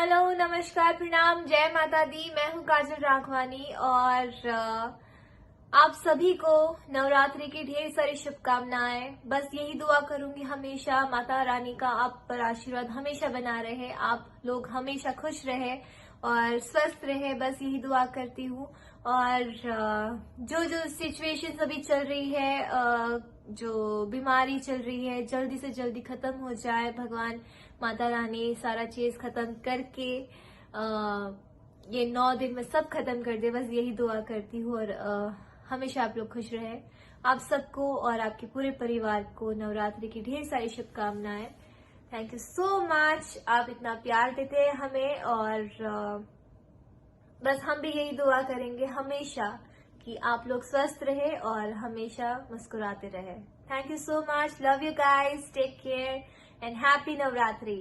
Hello, नमस्कार, प्रणाम, जय माता दी। मैं हूँ काजल राघवानी और आप सभी को नवरात्रि की ढेर सारी शुभकामनाएं। बस यही दुआ करूंगी हमेशा माता रानी का आप पर आशीर्वाद हमेशा बना रहे, आप लोग हमेशा खुश रहे और स्वस्थ रहे, बस यही दुआ करती हूँ। और जो जो सिचुएशन अभी चल रही है, जो बीमारी चल रही है, जल्दी से जल्दी खत्म हो जाए। भगवान माता रानी सारा चीज खत्म करके ये 9 दिन में सब खत्म कर दे, बस यही दुआ करती हूँ। और हमेशा आप लोग खुश रहे। आप सबको और आपके पूरे परिवार को नवरात्रि की ढेर सारी शुभकामनाएं। थैंक यू सो मच, आप इतना प्यार देते हैं हमें और बस हम भी यही दुआ करेंगे हमेशा कि आप लोग स्वस्थ रहे और हमेशा मुस्कुराते रहे। Thank you so much, love you guys, take care and happy Navratri.